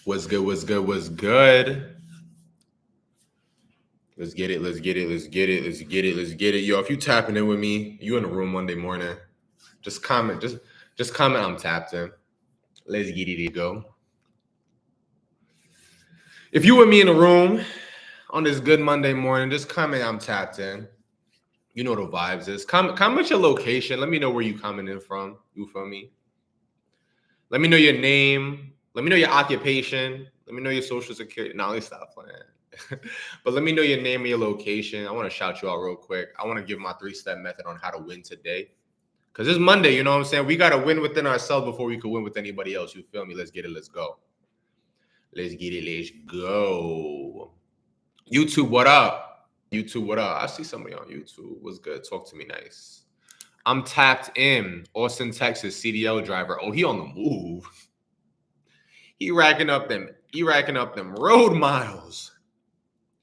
What's good? What's good? What's good? Let's get it. Let's get it. Let's get it. Let's get it. Let's get it. Yo, if you tapping in with me, you in the room Monday morning, just comment. Just comment. I'm tapped in. Let's get it. Go. If you with me in the room on this good Monday morning, just comment. I'm tapped in. You know the vibes is. Comment your location. Let me know where you coming in from. You feel me? Let me know your name. Let me know your occupation. Let me know your social security. Now, let's stop playing. But let me know your name and your location. I want to shout you out real quick. I want to give my 3-step method on how to win today. Because it's Monday, you know what I'm saying? We got to win within ourselves before we can win with anybody else. You feel me? Let's get it. Let's go. Let's get it. Let's go. YouTube, what up? YouTube, what up? I see somebody on YouTube. What's good? Talk to me nice. I'm tapped in. Austin, Texas, CDL driver. Oh, he on the move. He racking up them road miles.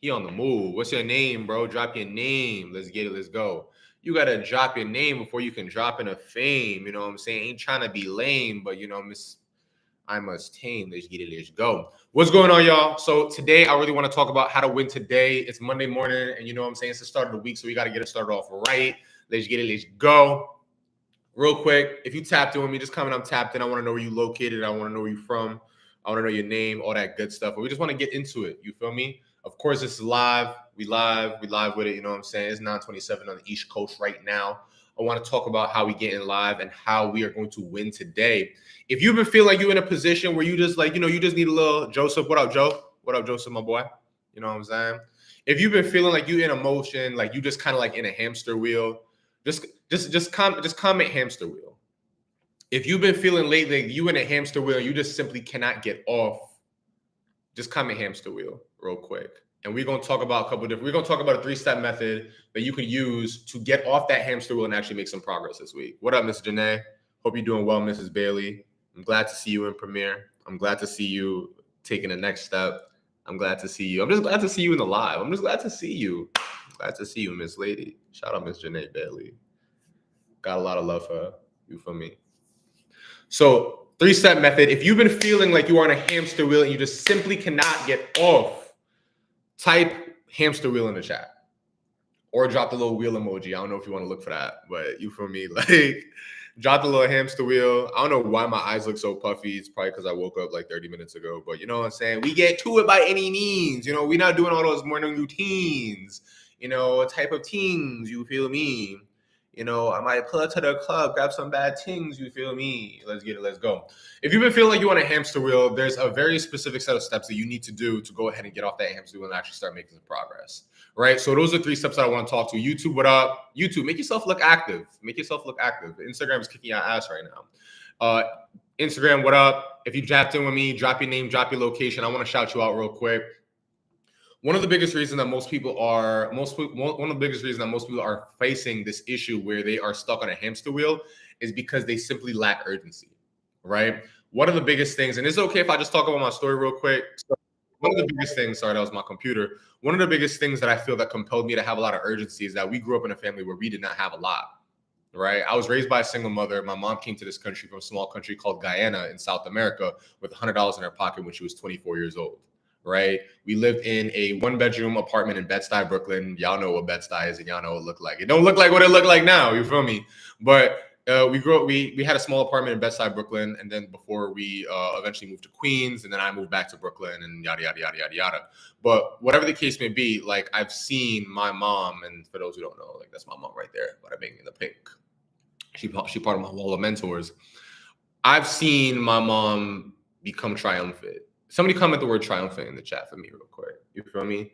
He on the move. What's your name, bro? Drop your name. Let's get it. Let's go. You got to drop your name before you can drop in a fame. You know what I'm saying? Ain't trying to be lame, but, you know, I must tame. Let's get it. Let's go. What's going on, y'all? So today, I really want to talk about how to win today. It's Monday morning, and you know what I'm saying? It's the start of the week, so we got to get it started off right. Let's get it. Let's go. Real quick, if you tapped in with me, just comment I'm tapped in. I want to know where you located. I want to know where you're from. I want to know your name, all that good stuff. But we just want to get into it. You feel me? Of course, this is live. We live with it. You know what I'm saying? It's 9:27 on the East Coast right now. I want to talk about how we get in live and how we are going to win today. If you've been feeling like you're in a position where you just like, you know, you just need a little Joseph. What up, Joe? What up, Joseph, my boy? You know what I'm saying? If you've been feeling like you're in a motion, like you just kind of like in a hamster wheel, just comment hamster wheel. If you've been feeling lately, you in a hamster wheel, you just simply cannot get off. Just comment hamster wheel real quick. And we're going to talk about we're going to talk about a 3-step method that you can use to get off that hamster wheel and actually make some progress this week. What up, Miss Janae? Hope you're doing well, Mrs. Bailey. I'm glad to see you in Premiere. I'm glad to see you taking the next step. I'm glad to see you. I'm just glad to see you in the live. I'm just glad to see you. Glad to see you, Miss Lady. Shout out Miss Janae Bailey. Got a lot of love for her. You for me? So 3-step method. If you've been feeling like you are on a hamster wheel and you just simply cannot get off, type hamster wheel in the chat or drop the little wheel emoji. I don't know if you want to look for that, but you feel me? Like drop the little hamster wheel. I don't know why my eyes look so puffy. It's probably because I woke up like 30 minutes ago, but you know what I'm saying? We get to it by any means. You know, we're not doing all those morning routines, you know, type of things. You feel me? You know, I might pull up to the club, grab some bad things. You feel me? Let's get it. Let's go. If you've been feeling like you want a hamster wheel, there's a very specific set of steps that you need to do to go ahead and get off that hamster wheel and actually start making some progress. Right? So those are 3 steps that I want to talk to. YouTube, what up? YouTube, make yourself look active. Make yourself look active. Instagram is kicking your ass right now. Instagram, what up? If you tapped in with me, drop your name, drop your location. I want to shout you out real quick. One of the biggest reasons that most people are facing this issue where they are stuck on a hamster wheel is because they simply lack urgency, right? One of the biggest things, and it's okay if I just talk about my story real quick. So one of the biggest things, sorry, that was my computer. One of the biggest things that I feel that compelled me to have a lot of urgency is that we grew up in a family where we did not have a lot, right? I was raised by a single mother. My mom came to this country from a small country called Guyana in South America with $100 in her pocket when she was 24 years old. Right? We lived in a 1-bedroom apartment in Bed-Stuy, Brooklyn. Y'all know what Bed-Stuy is and y'all know what it looked like. It don't look like what it looked like now, you feel me? But we had a small apartment in Bed-Stuy, Brooklyn, and then before we eventually moved to Queens, and then I moved back to Brooklyn and yada, yada, yada, yada, yada. But whatever the case may be, like I've seen my mom, and for those who don't know, like that's my mom right there, bada bing in the pink. She part of my wall of mentors. I've seen my mom become triumphant. Somebody comment the word triumphant in the chat for me real quick. You feel me?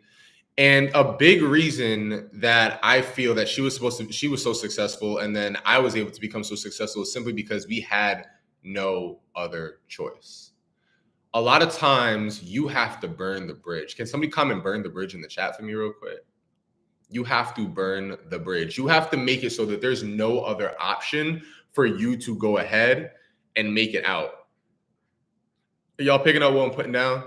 And a big reason that I feel that she was so successful and then I was able to become so successful is simply because we had no other choice. A lot of times you have to burn the bridge. Can somebody comment burn the bridge in the chat for me real quick? You have to burn the bridge. You have to make it so that there's no other option for you to go ahead and make it out. Are y'all picking up what I'm putting down?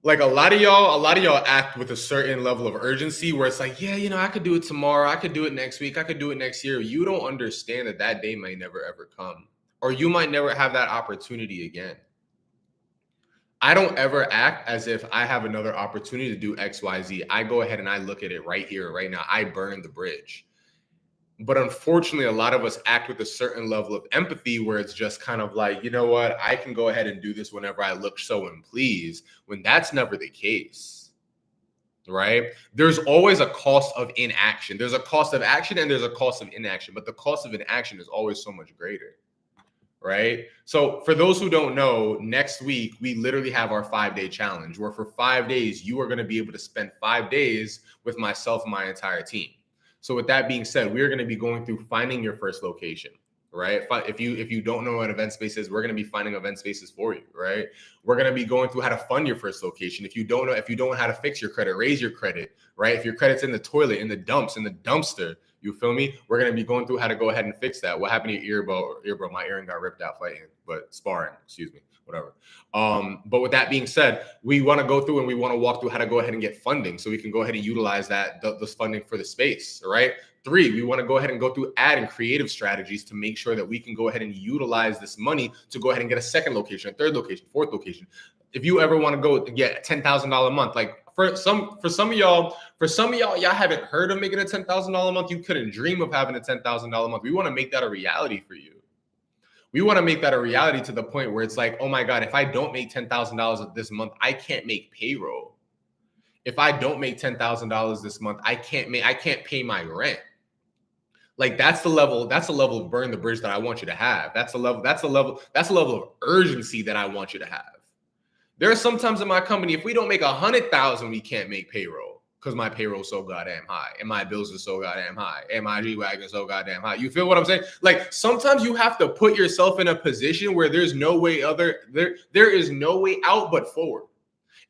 Like a lot of y'all act with a certain level of urgency where it's like, yeah, you know, I could do it tomorrow. I could do it next week. I could do it next year. You don't understand that day may never, ever come. Or you might never have that opportunity again. I don't ever act as if I have another opportunity to do XYZ. I go ahead and I look at it right here, right now. I burn the bridge. But unfortunately, a lot of us act with a certain level of empathy where it's just kind of like, you know what, I can go ahead and do this whenever I look so and please, when that's never the case, right? There's always a cost of inaction. There's a cost of action and there's a cost of inaction, but the cost of inaction is always so much greater. Right. So for those who don't know, next week, we literally have our 5-day challenge where for 5 days, you are going to be able to spend 5 days with myself and my entire team. So with that being said, we're going to be going through finding your first location, right? If you don't know what event space is, we're going to be finding event spaces for you, right? We're going to be going through how to fund your first location. If you don't know how to fix your credit, raise your credit, right? If your credit's in the toilet, in the dumps, in the dumpster, you feel me? We're going to be going through how to go ahead and fix that. What happened to your earbud? My earring got ripped out fighting, but sparring, excuse me, whatever. But with that being said, we want to go through and we want to walk through how to go ahead and get funding so we can go ahead and utilize this funding for the space, right? 3, we want to go ahead and go through ad and creative strategies to make sure that we can go ahead and utilize this money to go ahead and get a second location, a third location, fourth location. If you ever want to go get $10,000 a month, like for some of y'all, y'all haven't heard of making a $10,000 a month. You couldn't dream of having a $10,000 a month. We want to make that a reality for you. We want to make that a reality to the point where it's like, oh my God, if I don't make $10,000 this month, I can't make payroll. If I don't make $10,000 this month, I can't pay my rent. Like that's the level of burn the bridge that I want you to have. That's a level of urgency that I want you to have. There are some times in my company, if we don't make 100,000, we can't make payroll because my payroll is so goddamn high and my bills are so goddamn high and my G-Wagon is so goddamn high. You feel what I'm saying? Like sometimes you have to put yourself in a position where there's no way there is no way out but forward.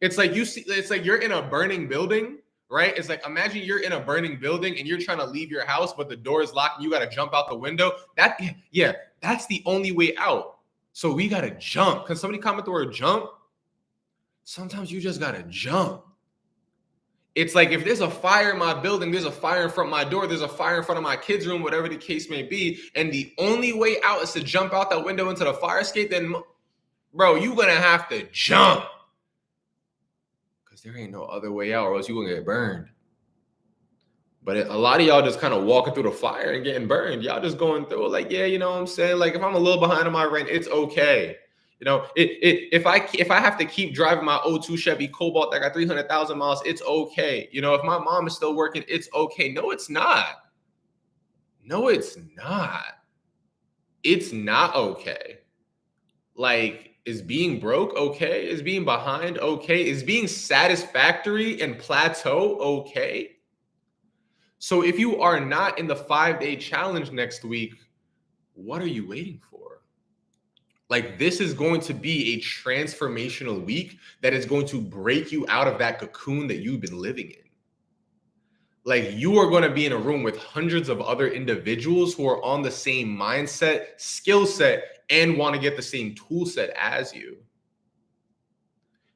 It's like you're in a burning building, right? It's like imagine you're in a burning building and you're trying to leave your house, but the door is locked and you got to jump out the window. That's the only way out. So we got to jump. Can somebody comment the word jump? Sometimes you just got to jump. It's like if there's a fire in my building, there's a fire in front of my door, there's a fire in front of my kids' room, whatever the case may be, and the only way out is to jump out that window into the fire escape, then, bro, you're going to have to jump. Because there ain't no other way out or else you're going to get burned. But a lot of y'all just kind of walking through the fire and getting burned. Y'all just going through it like, yeah, you know what I'm saying? Like if I'm a little behind on my rent, it's okay. You know, if I have to keep driving my 02 Chevy Cobalt that got 300,000 miles, it's okay. You know, if my mom is still working, it's okay. No, it's not. No, it's not. It's not okay. Like, is being broke okay? Is being behind okay? Is being satisfactory and plateau okay? So if you are not in the 5-day challenge next week, what are you waiting for? Like this is going to be a transformational week that is going to break you out of that cocoon that you've been living in. Like you are going to be in a room with hundreds of other individuals who are on the same mindset, skill set, and want to get the same tool set as you.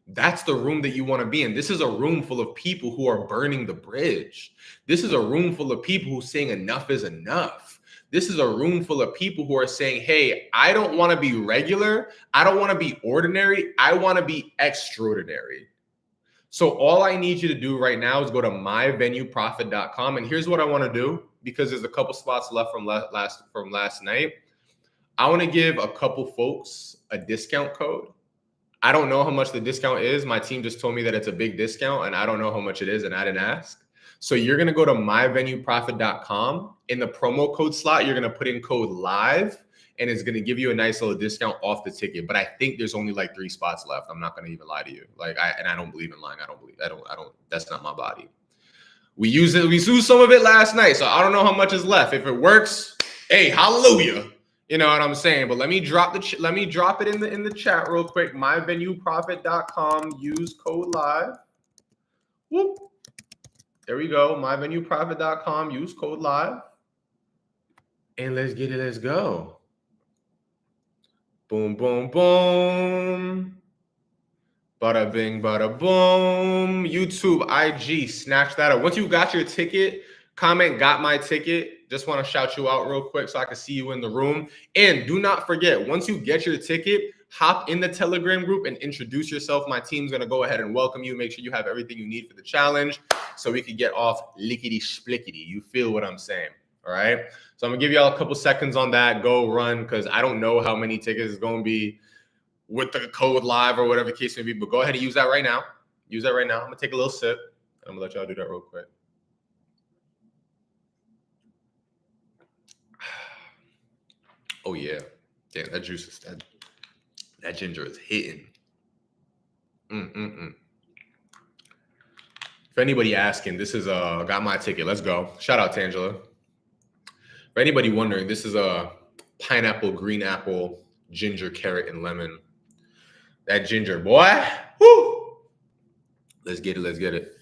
That's the room that you want to be in. This is a room full of people who are burning the bridge. This is a room full of people who are saying enough is enough. This is a room full of people who are saying, hey, I don't want to be regular. I don't want to be ordinary. I want to be extraordinary. So all I need you to do right now is go to myvenueprofit.com. And here's what I want to do, because there's a couple spots left from last night. I want to give a couple folks a discount code. I don't know how much the discount is. My team just told me that it's a big discount, and I don't know how much it is, and I didn't ask. So you're going to go to myvenueprofit.com. In the promo code slot, you're going to put in code LIVE, and it's going to give you a nice little discount off the ticket. But I think there's only like 3 spots left. I'm not going to even lie to you. I don't believe in lying. I don't, that's not my body. We used some of it last night, so I don't know how much is left. If it works, hey, hallelujah. You know what I'm saying? But let me drop it in the chat real quick. Myvenueprofit.com. Use code LIVE. Whoop. There we go. Myvenueprofit.com. Use code LIVE. And let's get it. Let's go. Boom, boom, boom. Bada bing, bada boom. YouTube, IG, snatch that up. Once you got your ticket, comment got my ticket. Just want to shout you out real quick so I can see you in the room. And do not forget, once you get your ticket, hop in the Telegram group and introduce yourself. My team's going to go ahead and welcome you. Make sure you have everything you need for the challenge so we can get off lickety-splickety. You feel what I'm saying? All right. So I'm going to give y'all a couple seconds on that. Go run, because I don't know how many tickets is going to be with the code live or whatever the case may be. But go ahead and use that right now. Use that right now. I'm going to take a little sip. I'm going to let y'all do that real quick. Oh, yeah. Damn, that juice is that ginger is hitting. If anybody asking, this is got my ticket. Let's go. Shout out to Angela. For anybody wondering, this is a pineapple, green apple, ginger, carrot, and lemon. That ginger, boy. Woo! Let's get it. Let's get it.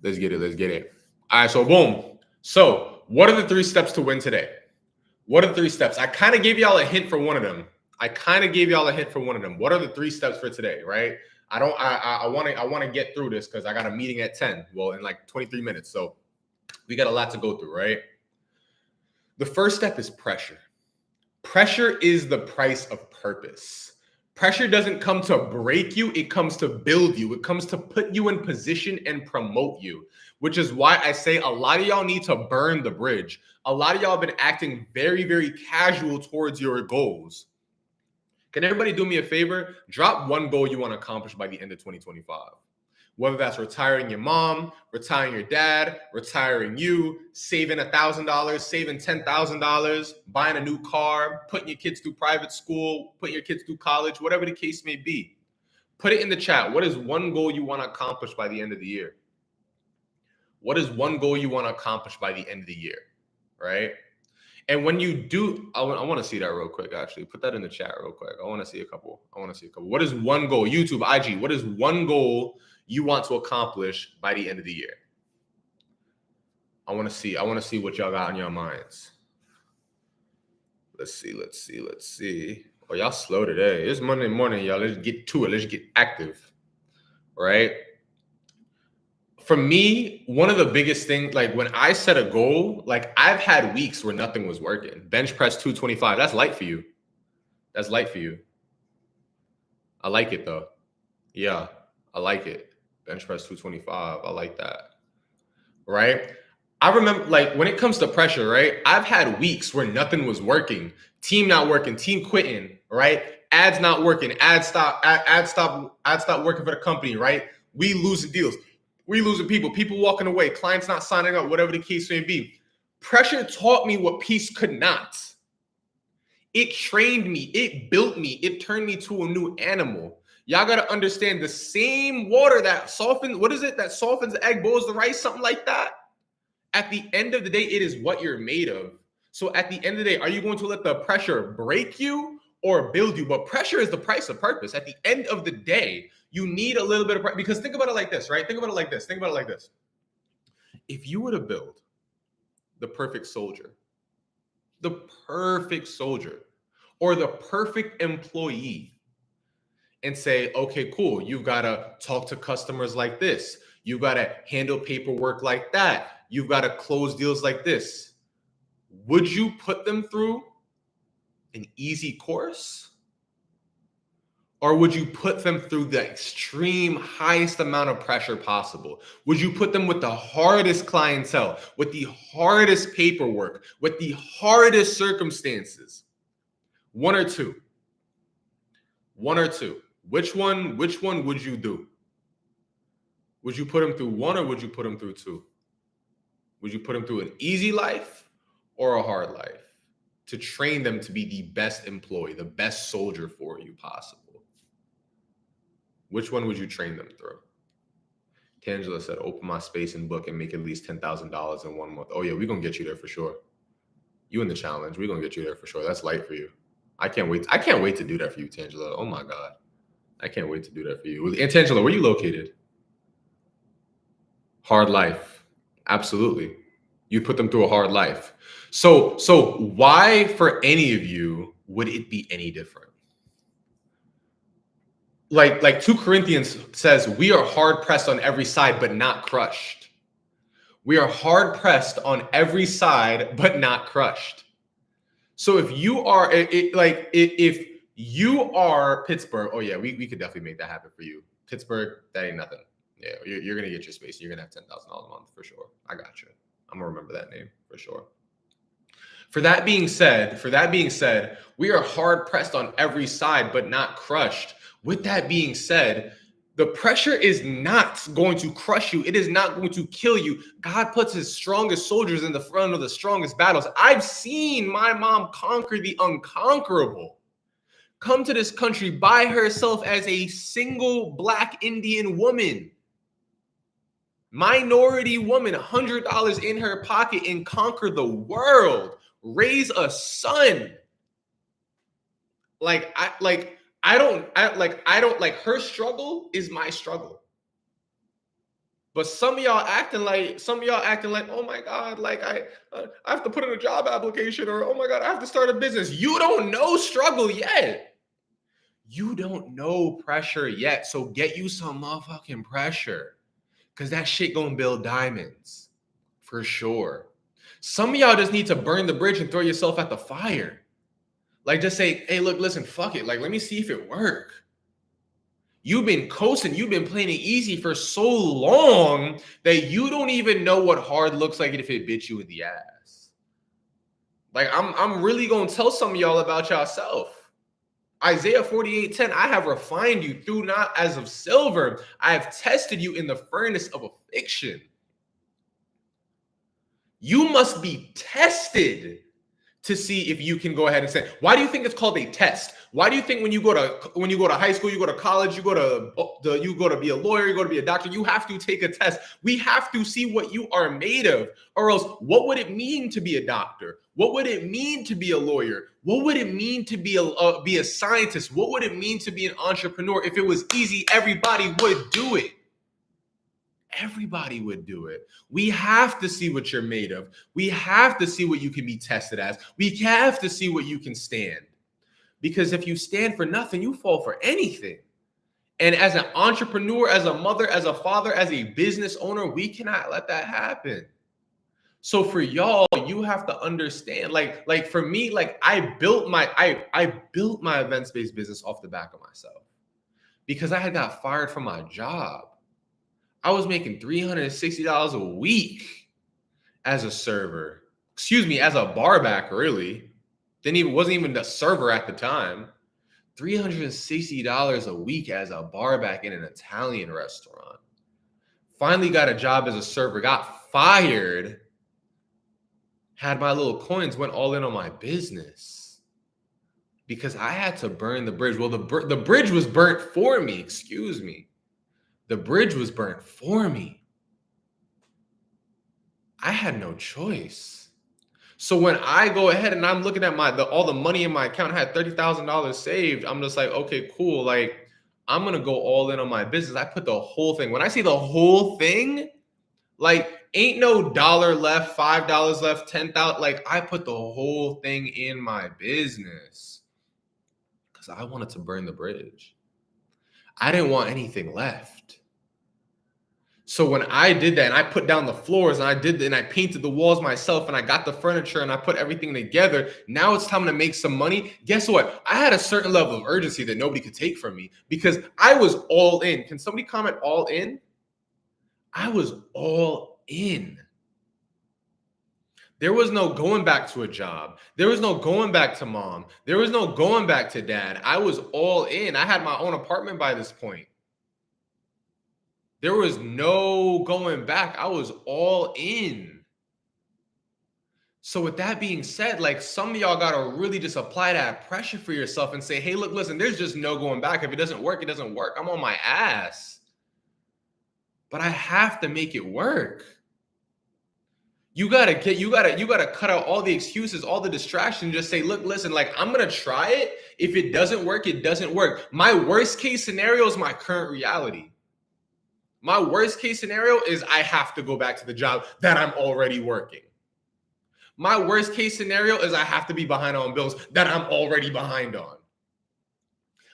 Let's get it. Let's get it. All right, so boom. So what are the 3 steps to win today? What are the 3 steps? I kind of gave y'all a hint for one of them. What are the 3 steps for today, right? I want to get through this because I got a meeting at 10. Well, in like 23 minutes. So we got a lot to go through, right? The first step is pressure. Pressure is the price of purpose. Pressure doesn't come to break you. It comes to build you. It comes to put you in position and promote you, which is why I say a lot of y'all need to burn the bridge. A lot of y'all have been acting very, very casual towards your goals. Can everybody do me a favor? Drop one goal you want to accomplish by the end of 2025. Whether that's retiring your mom, retiring your dad, retiring you, saving $1,000, saving $10,000, buying a new car, putting your kids through private school, putting your kids through college, whatever the case may be. Put it in the chat. What is one goal you want to accomplish by the end of the year? What is one goal you want to accomplish by the end of the year, right? And when you do, I want to see that real quick, actually. Put that in the chat real quick. I want to see a couple. What is one goal? YouTube, IG, what is one goal you want to accomplish by the end of the year? I want to see what y'all got on your minds. Let's see. Oh, y'all slow today. It's Monday morning, y'all. Let's get to it. Let's get active, right? For me, one of the biggest things, like when I set a goal, like I've had weeks where nothing was working. Bench press 225. That's light for you. I like it though. Yeah, I like it. Bench press 225. I like that. Right? I remember, like, when it comes to pressure, right? I've had weeks where nothing was working. Team not working, team quitting, right? Ads not working, ads stop working for the company, right? We losing deals. We losing people walking away, clients not signing up, whatever the case may be. Pressure taught me what peace could not. It trained me, it built me, it turned me to a new animal. Y'all got to understand, the same water that softens, that softens the egg, boils the rice, something like that. At the end of the day, it is what you're made of. So at the end of the day, are you going to let the pressure break you or build you? But pressure is the price of purpose. At the end of the day, you need a little bit of pressure. Because think about it like this, right? Think about it like this. If you were to build the perfect soldier, or the perfect employee, and say, okay, cool, you've got to talk to customers like this. You've got to handle paperwork like that. You've got to close deals like this. Would you put them through an easy course? Or would you put them through the extreme highest amount of pressure possible? Would you put them with the hardest clientele, with the hardest paperwork, with the hardest circumstances? One or two. Which one would you do? Would you put them through one, or would you put them through two? Would you put them through an easy life or a hard life to train them to be the best employee, the best soldier for you possible? Which one would you train them through? Tangela said, open my space and book and make at least $10,000 in 1 month. Oh yeah, we're going to get you there for sure. You in the challenge. We're going to get you there for sure. That's light for you. I can't wait to do that for you, Tangela. Oh my God. I can't wait to do that for you. And Tangela, where are you located? Hard life. Absolutely. You put them through a hard life. So why for any of you would it be any different? Like 2 Corinthians says, we are hard pressed on every side, but not crushed. We are hard pressed on every side, but not crushed. So if you are if You are Pittsburgh. Oh, yeah, we could definitely make that happen for you. Pittsburgh, that ain't nothing. Yeah, you're going to get your space. You're going to have $10,000 a month for sure. I got you. I'm going to remember that name for sure. For that being said, we are hard pressed on every side, but not crushed. With that being said, the pressure is not going to crush you. It is not going to kill you. God puts his strongest soldiers in the front of the strongest battles. I've seen my mom conquer the unconquerable. Come to this country by herself as a single Black Indian woman. Minority woman, $100 in her pocket, and conquer the world. Raise a son. I don't her struggle is my struggle. But some of y'all acting like, oh my God, like I have to put in a job application, or oh my God, I have to start a business. You don't know struggle yet. You don't know pressure yet. So get you some motherfucking pressure. Because that shit gonna build diamonds. For sure. Some of y'all just need to burn the bridge and throw yourself at the fire. Like, just say, hey, look, listen, fuck it. Like, let me see if it works. You've been coasting. You've been playing it easy for so long that you don't even know what hard looks like if it bit you in the ass. Like, I'm really going to tell some of y'all about yourself. Isaiah 48:10, I have refined you through not as of silver. I have tested you in the furnace of affliction. You must be tested to see if you can go ahead and say, why do you think it's called a test? Why do you think when you go to high school, you go to college, you go to be a lawyer, you go to be a doctor, you have to take a test. We have to see what you are made of, or else what would it mean to be a doctor? What would it mean to be a lawyer? What would it mean to be a scientist? What would it mean to be an entrepreneur? If it was easy, everybody would do it. Everybody would do it. We have to see what you're made of. We have to see what you can be tested as. We have to see what you can stand. Because if you stand for nothing, you fall for anything. And as an entrepreneur, as a mother, as a father, as a business owner, we cannot let that happen. So for y'all, you have to understand, like for me, like I built my event space business off the back of myself because I had got fired from my job. I was making $360 a week as a server. As a barback, really. Wasn't even the server at the time. $360 a week as a barback in an Italian restaurant. Finally got a job as a server, got fired, had my little coins, went all in on my business because I had to burn the bridge. Well, the bridge was burnt for me, The bridge was burnt for me. I had no choice. So when I go ahead and I'm looking at all the money in my account, I had $30,000 saved. I'm just like, okay, cool. Like, I'm going to go all in on my business. I put the whole thing. When I say the whole thing, like, ain't no dollar left, $5 left, $10,000. Like, I put the whole thing in my business because I wanted to burn the bridge. I didn't want anything left. So when I did that and I put down the floors and I painted the walls myself and I got the furniture and I put everything together, now it's time to make some money. Guess what? I had a certain level of urgency that nobody could take from me because I was all in. Can somebody comment all in? I was all in. There was no going back to a job. There was no going back to mom. There was no going back to dad. I was all in. I had my own apartment by this point. There was no going back. I was all in. So with that being said, like some of y'all got to really just apply that pressure for yourself and say, hey, look, listen, there's just no going back. If it doesn't work, it doesn't work. I'm on my ass. But I have to make it work. You gotta cut out all the excuses, all the distractions. Just say, look, listen, like I'm gonna try it. If it doesn't work, it doesn't work. My worst case scenario is my current reality. My worst case scenario is I have to go back to the job that I'm already working. My worst case scenario is I have to be behind on bills that I'm already behind on.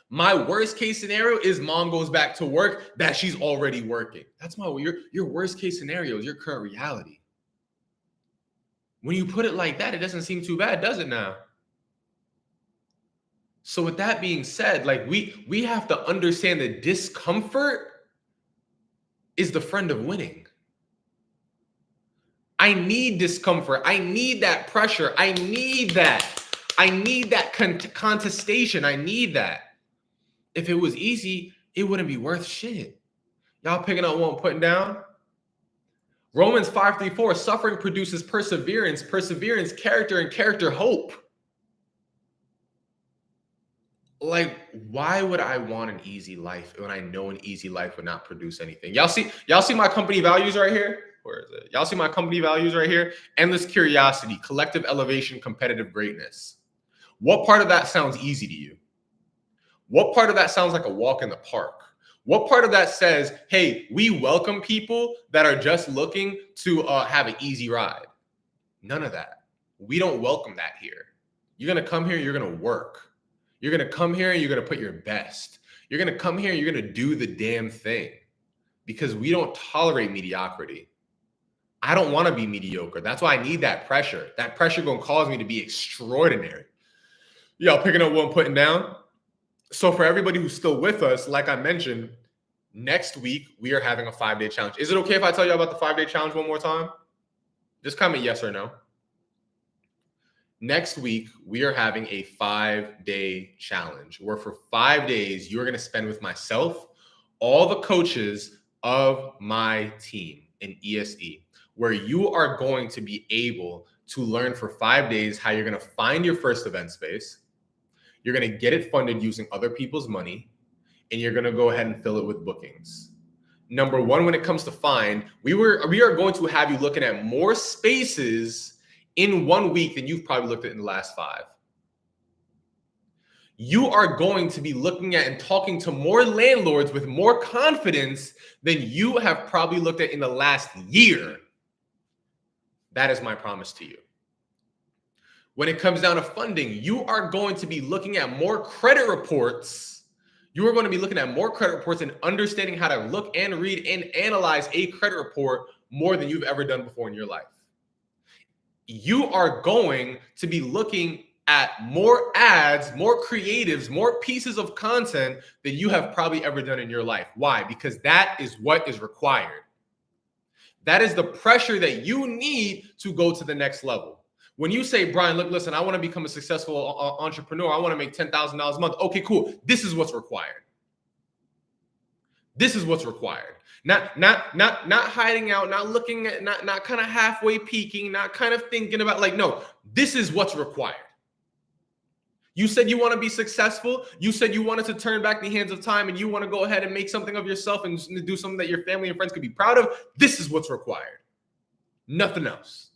My worst case scenario is mom goes back to work that she's already working. That's your worst case scenario is your current reality. When you put it like that, it doesn't seem too bad, does it now? So with that being said, like we have to understand that discomfort is the friend of winning. I need discomfort. I need that pressure. I need that. I need that contestation. I need that. If it was easy, it wouldn't be worth shit. Y'all picking up what I'm putting down? Romans 5:34, suffering produces perseverance, perseverance, character, and character, hope. Like, why would I want an easy life when I know an easy life would not produce anything? Y'all see my company values right here? Where is it? Y'all see my company values right here? Endless curiosity, collective elevation, competitive greatness. What part of that sounds easy to you? What part of that sounds like a walk in the park? What part of that says, hey, we welcome people that are just looking to have an easy ride? None of that. We don't welcome that here. You're going to come here, you're going to work. You're going to come here and you're going to put your best. You're going to come here and you're going to do the damn thing, because we don't tolerate mediocrity. I don't want to be mediocre. That's why I need that pressure. That pressure going to cause me to be extraordinary. Y'all picking up what I'm putting down? So for everybody who's still with us, like I mentioned, next week we are having a 5-day challenge. Is it okay if I tell you about the 5-day challenge one more time? Just comment yes or no. Next week, we are having a 5-day challenge where for 5 days, you're going to spend with myself, all the coaches of my team in ESE, where you are going to be able to learn for 5 days how you're going to find your first event space. You're going to get it funded using other people's money, and you're going to go ahead and fill it with bookings. Number one, when it comes to find, we are going to have you looking at more spaces in 1 week than you've probably looked at in the last 5. You are going to be looking at and talking to more landlords with more confidence than you have probably looked at in the last year. That is my promise to you. When it comes down to funding, you are going to be looking at more credit reports. You are going to be looking at more credit reports and understanding how to look and read and analyze a credit report more than you've ever done before in your life. You are going to be looking at more ads, more creatives, more pieces of content than you have probably ever done in your life. Why? Because that is what is required. That is the pressure that you need to go to the next level. When you say, Brian, look, listen, I want to become a successful entrepreneur. I want to make $10,000 a month. Okay, cool. This is what's required. This is what's required. Not hiding out, not looking at, not kind of halfway peeking, not kind of thinking about, like, no, this is what's required. You said you want to be successful. You said you wanted to turn back the hands of time and you want to go ahead and make something of yourself and do something that your family and friends could be proud of. This is what's required. Nothing else.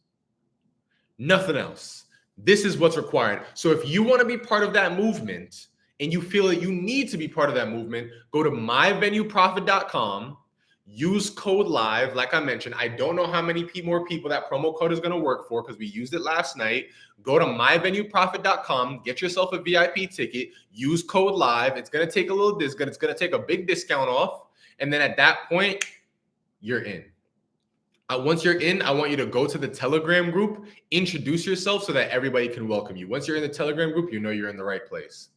Nothing else. This is what's required. So if you want to be part of that movement and you feel that you need to be part of that movement, go to myvenueprofit.com, use code LIVE. Like I mentioned, I don't know how many more people that promo code is going to work for because we used it last night. Go to myvenueprofit.com, get yourself a VIP ticket, use code LIVE. It's going to take a little discount. It's going to take a big discount off. And then at that point, you're in. Once you're in, I want you to go to the Telegram group, introduce yourself so that everybody can welcome you. Once you're in the Telegram group, you know you're in the right place.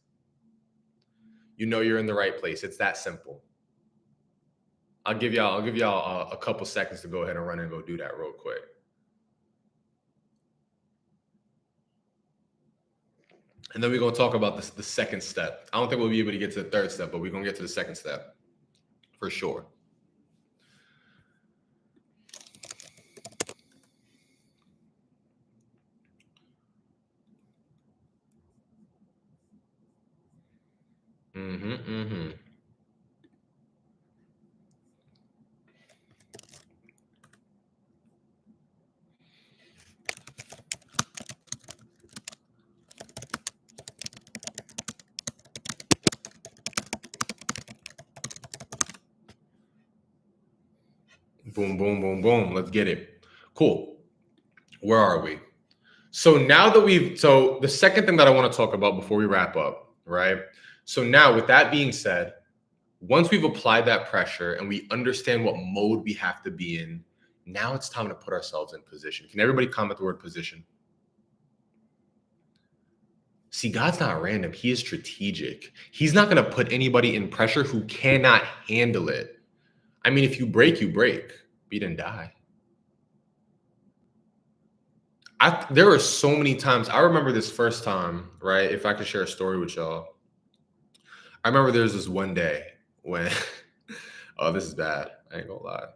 You know you're in the right place. It's that simple. I'll give y'all a couple seconds to go ahead and run and go do that real quick. And then we're going to talk about the second step. I don't think we'll be able to get to the third step, but we're going to get to the second step for sure. Boom, boom, boom, boom. Let's get it. Cool. Where are we? So now that so the second thing that I want to talk about before we wrap up, right? So now with that being said, once we've applied that pressure and we understand what mode we have to be in, now it's time to put ourselves in position. Can everybody comment the word position? See, God's not random. He is strategic. He's not going to put anybody in pressure who cannot handle it. I mean, if you break, you break. But you didn't die. There were so many times. I remember this first time, right? If I could share a story with y'all. I remember there was this one day when, oh, this is bad. I ain't gonna lie.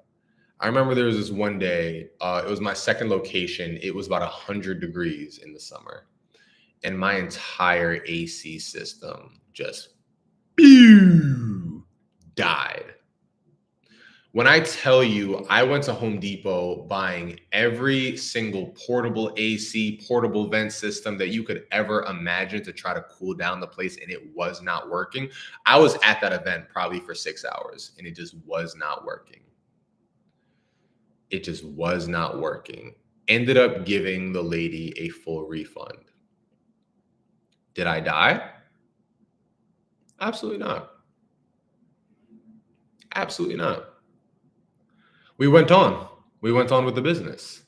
I remember there was this one day, it was my second location. It was about 100 degrees in the summer. And my entire AC system just died. When I tell you, I went to Home Depot buying every single portable AC, portable vent system that you could ever imagine to try to cool down the place, and it was not working. I was at that event probably for 6 hours, and it just was not working. It just was not working. Ended up giving the lady a full refund. Did I die? Absolutely not. Absolutely not. We went on with the business.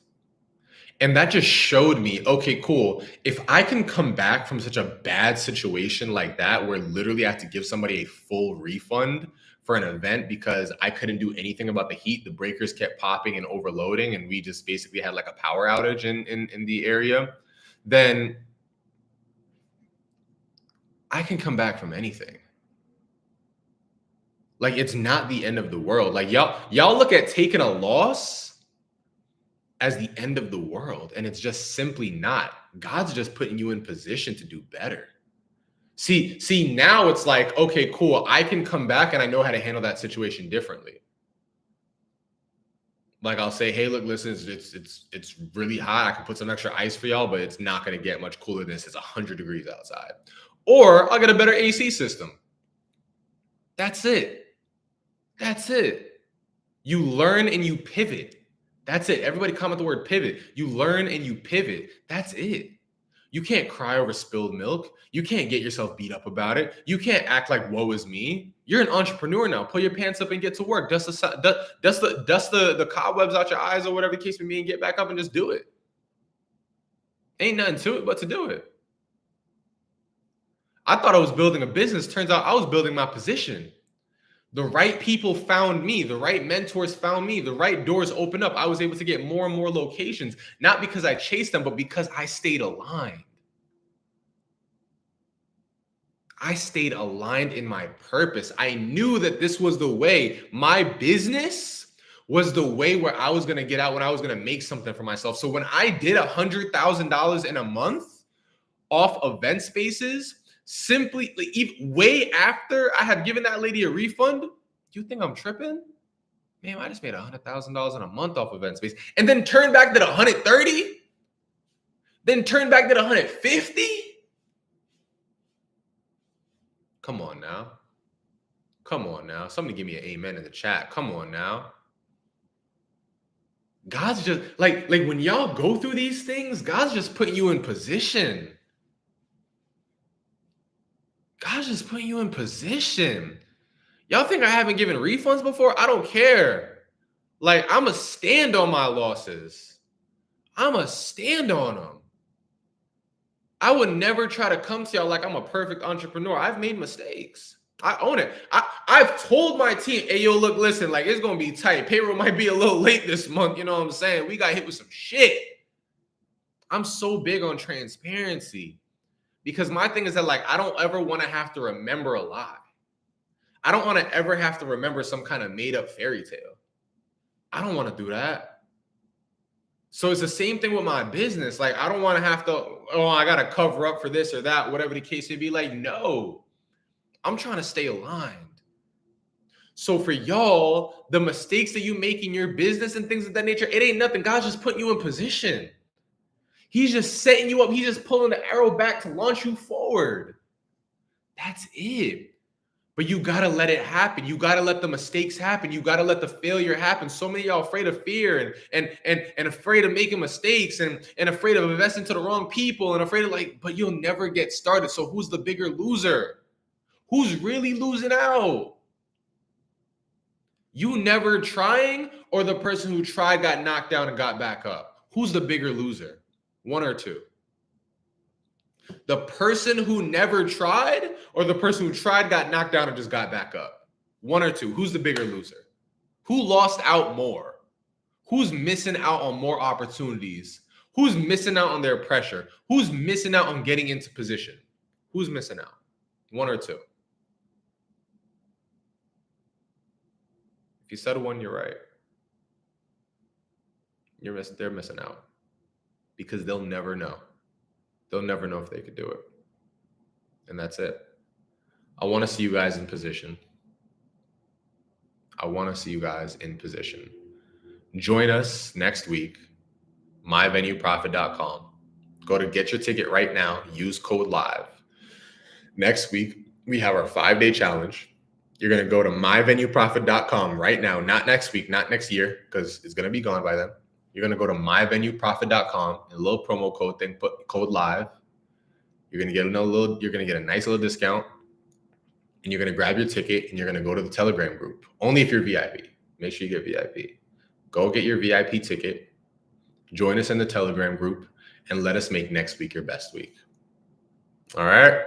And that just showed me, okay, cool. If I can come back from such a bad situation like that, where literally I have to give somebody a full refund for an event because I couldn't do anything about the heat, the breakers kept popping and overloading, and we just basically had like a power outage in the area, then I can come back from anything. Like, it's not the end of the world. Like, y'all look at taking a loss as the end of the world, and it's just simply not. God's just putting you in position to do better. See, now it's like, okay, cool. I can come back and I know how to handle that situation differently. Like, I'll say, hey, look, listen, it's really hot. I can put some extra ice for y'all, but it's not going to get much cooler than this. It's 100 degrees outside. Or I'll get a better AC system. That's it. That's it. You learn and you pivot. That's it. Everybody comment the word pivot. You learn and you pivot. That's it. You can't cry over spilled milk. You can't get yourself beat up about it. You can't act like woe is me. You're an entrepreneur now. Pull your pants up and get to work. Dust the cobwebs out your eyes or whatever the case may be and get back up and just do it. Ain't nothing to it but to do it. I thought I was building a business. Turns out I was building my position. The right people found me. The right mentors found me. The right doors opened up. I was able to get more and more locations, not because I chased them, but because I stayed aligned. I stayed aligned in my purpose. I knew that this was the way. My business was the way where I was going to get out, when I was going to make something for myself. So when I did $100,000 in a month off event spaces, simply way after I had given that lady a refund, you think I'm tripping? Man, I just made $100,000 in a month off event space, and then turned back to 130, then turned back to 150. Come on now. Come on now. Somebody give me an amen in the chat. Come on now. God's just like when y'all go through these things, God's just putting you in position. God's just putting you in position. Y'all think I haven't given refunds before? I don't care. Like, I'm going to stand on my losses. I'm going to stand on them. I would never try to come to y'all like I'm a perfect entrepreneur. I've made mistakes. I own it. I've told my team, hey, yo, look, listen, like, it's going to be tight. Payroll might be a little late this month. You know what I'm saying? We got hit with some shit. I'm so big on transparency. Because my thing is that, like, I don't ever want to have to remember a lie. I don't want to ever have to remember some kind of made up fairy tale. I don't want to do that. So it's the same thing with my business. Like, I don't want to have to, I got to cover up for this or that, whatever the case may be. Like, no, I'm trying to stay aligned. So for y'all, the mistakes that you make in your business and things of that nature, it ain't nothing. God's just putting you in position. He's just setting you up. He's just pulling the arrow back to launch you forward. That's it. But you got to let it happen. You got to let the mistakes happen. You got to let the failure happen. So many of y'all afraid of fear and afraid of making mistakes and afraid of investing to the wrong people and afraid of but you'll never get started. So who's the bigger loser? Who's really losing out? You never trying, or the person who tried, got knocked down and got back up? Who's the bigger loser? One or two? The person who never tried, or the person who tried, got knocked down, and just got back up? One or two. Who's the bigger loser? Who lost out more? Who's missing out on more opportunities? Who's missing out on their pressure? Who's missing out on getting into position? Who's missing out? One or two. If you said one, you're right. They're missing out because they'll never know. They'll never know if they could do it. And that's it. I want to see you guys in position. Join us next week, myvenueprofit.com. Go to get your ticket right now. Use code LIVE. Next week, we have our 5-day challenge. You're going to go to myvenueprofit.com right now, not next week, not next year, because it's going to be gone by then. You're going to go to myvenueprofit.com and a little promo code thing, put code LIVE. You're going to get a nice little discount, and you're going to grab your ticket and you're going to go to the Telegram group. Only if you're VIP. Make sure you get VIP. Go get your VIP ticket. Join us in the Telegram group and let us make next week your best week. All right.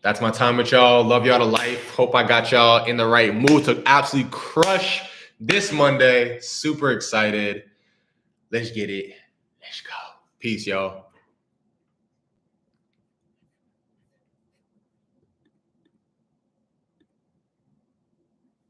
That's my time with y'all. Love y'all to life. Hope I got y'all in the right mood to absolutely crush this Monday. Super excited. Let's get it. Let's go. Peace, y'all.